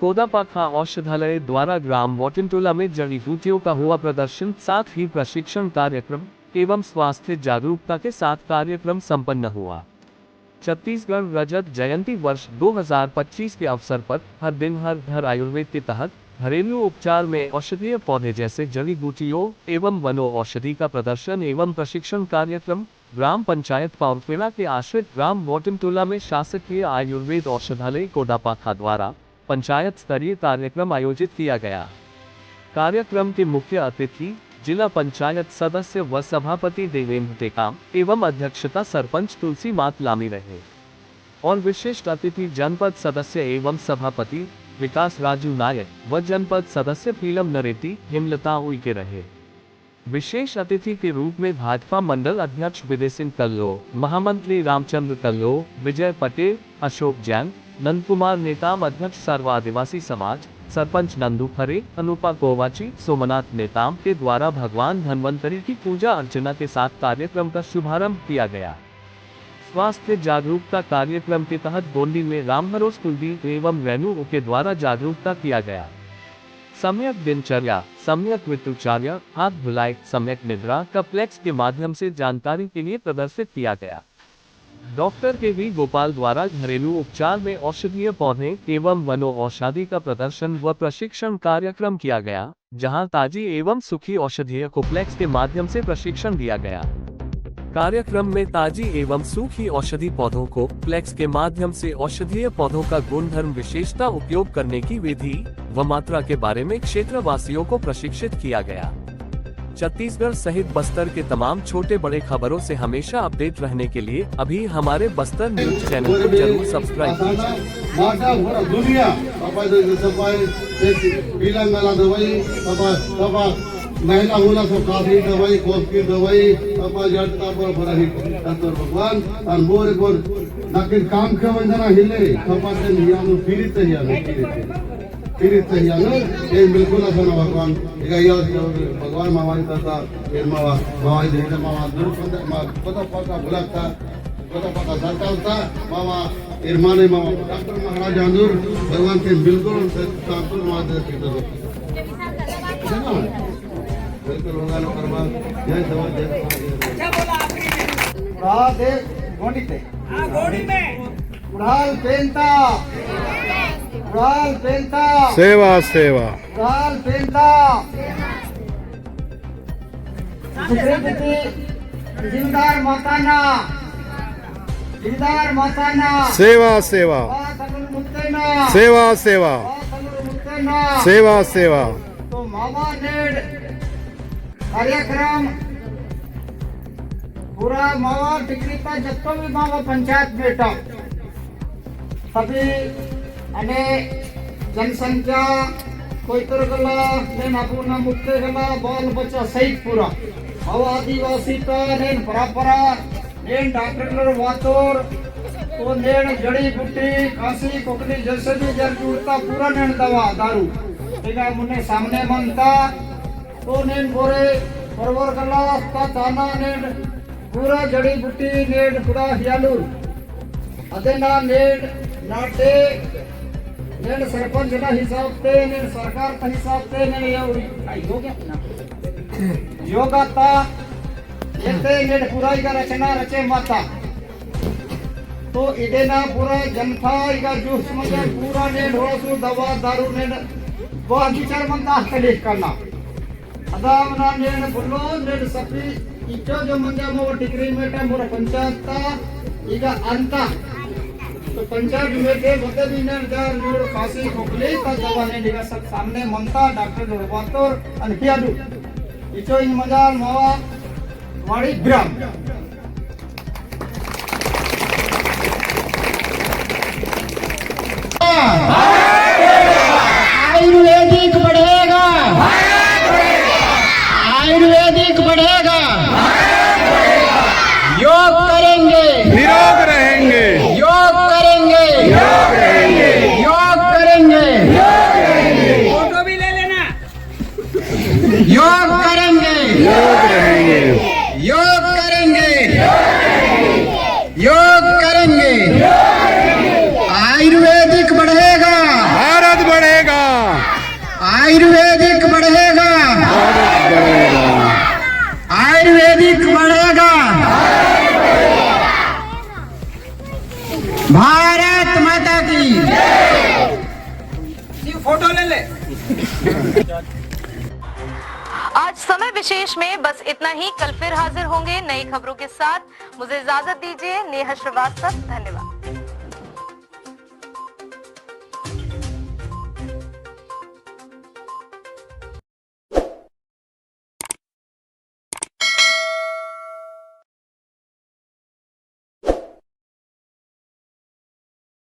कोदापाखा औषधालय द्वारा ग्राम वोटिनटोला में जड़ी बूटियों का हुआ प्रदर्शन, साथ ही प्रशिक्षण कार्यक्रम एवं स्वास्थ्य जागरूकता के साथ कार्यक्रम संपन्न हुआ। छत्तीसगढ़ रजत जयंती वर्ष 2025 के अवसर पर हर दिन हर घर आयुर्वेद के तहत घरेलू उपचार में औषधीय पौधे जैसे जड़ी बूटियों एवं वनो औषधि का प्रदर्शन एवं प्रशिक्षण कार्यक्रम ग्राम पंचायत पावरपेड़ा के आश्रित ग्राम वोटिनटोला में शासकीय आयुर्वेद औषधालय कोदापाखा द्वारा पंचायत स्तरीय कार्यक्रम आयोजित किया गया। कार्यक्रम के मुख्य अतिथि जिला पंचायत सदस्य व सभापति देवेंद्र टेकाम एवं अध्यक्षता सरपंच तुलसी मात लामी रहे और विशिष्ट अतिथि जनपद सदस्य एवं सभापति विकास राजू नायक व जनपद सदस्य पीलम नरेटी हिमलता उइके रहे। विशेष अतिथि के रूप में भाजपा मंडल अध्यक्ष विजय सिंह कल्लो, महामंत्री रामचंद्र कल्लो, विजय पटेल, अशोक जैन, नंद कुमार नेताम अध्यक्ष सर्व आदिवासी समाज, सरपंच नंदू खरे, अनुपा कोवाची, सोमनाथ नेताम के द्वारा भगवान धन्वंतरी की पूजा अर्चना के साथ कार्यक्रम का शुभारंभ किया गया। स्वास्थ्य जागरूकता कार्यक्रम के तहत गोंडी में रामभरोस कुलदीप एवं रेणु के द्वारा जागरूकता किया गया। सम्यक दिनचर्या, सम्यक ऋतुचर्या, हाथ धुलाई, सम्यक निद्रा का फ्लेक्स के माध्यम से जानकारी के लिए प्रदर्शित किया गया। डॉक्टर के वी गोपाल द्वारा घरेलू उपचार में औषधीय पौधे एवं वनो औषधि का प्रदर्शन व प्रशिक्षण कार्यक्रम किया गया, जहां ताजी एवं सूखी औषधीय को फ्लेक्स के माध्यम से प्रशिक्षण दिया गया। कार्यक्रम में ताजी एवं सूखी औषधि पौधों को फ्लेक्स के माध्यम से औषधीय पौधों का गुणधर्म विशेषता उपयोग करने की विधि व मात्रा के बारे में क्षेत्रवासियों को प्रशिक्षित किया गया। छत्तीसगढ़ सहित बस्तर के तमाम छोटे बड़े खबरों से हमेशा अपडेट रहने के लिए अभी हमारे बस्तर न्यूज चैनल को जरूर सब्सक्राइब कीजिए। महिला होला तो काफी दवाई कोप की दवाई अपा जड़ता पर भराही तत्व भगवान और मोर गोर नकिन काम के वंदना हिले अपा से नियानु पीड़ित है या ये बिल्कुल असना भगवान इगा भगवान मावाई तथा ये मावाई देते मावा दूर पता पता बुलाता पता पता सरता मावा इरमाने मावा डॉक्टर महाराज जानूर भगवान के बिल्कुल संपूर्ण मादर की तो बिल्कुल होगा लो करवा जय समाज जय समाज गोंडी पे गोंडी में उड़ाल पेंता सेवा सेवा उड़ाल पेंता जिंदार माताना सेवा सेवा सेवा सेवा सेवा सेवा तो मामा नेड कार्यक्रम पूरा मावा टिकरी का जत्तो भी मावा पंचायत बेटा सभी अने जनसंख्या कोई तर गला नेन अपूर्णा मुक्ते गला बाल बच्चा सहित पूरा मावा आदिवासी का नेन परंपरा नेन डॉक्टर वातोर तो नेन जड़ी बूटी खांसी कोकली जैसे भी जड़ जुड़ता पूरा नेन दवा दारू तेगा मुन्ने सामने मनता तो नेन बोरे बरोबर गला का ताना नेन पूरा जड़ी बूटी नेन पूरा हियालू अदेना नेन नाटे नेन सरपंच ना हिसाब ते नेन सरकार का हिसाब ते नेन योगा ता येते नेन पूरा इगा रचना रचे माता तो इदेना पूरा जनता इगा जूस मजे पूरा नेन होसु दवा दारू नेन वो विचार मंदा कलेक्ट करना अदावना नेन बुल्लो नेन सपी इचो जो मंजा मो डिग्री मेटा मोर पंचायत ता इगा अंता तो पंचायत में के बते भी नेन जार नूर खासी खोखली ता दवा ने निगा सब सामने मनता डॉक्टर रोबातोर अनकियादु इचो इन मजार मावा वाड़ी ग्राम आयुर्वेदिक बढ़ेगा आयुर्वेदिक बढ़ेगा योग करेंगे निरोग रहेंगे योग करेंगे योग करेंगे फोटो भी ले लेना योग करेंगे योग करेंगे योग करेंगे आयुर्वेदिक बढ़ेगा भारत बढ़ेगा। विशेष में बस इतना ही। कल फिर हाजिर होंगे नई खबरों के साथ। मुझे इजाजत दीजिए। नेहा श्रीवास्तव, धन्यवाद।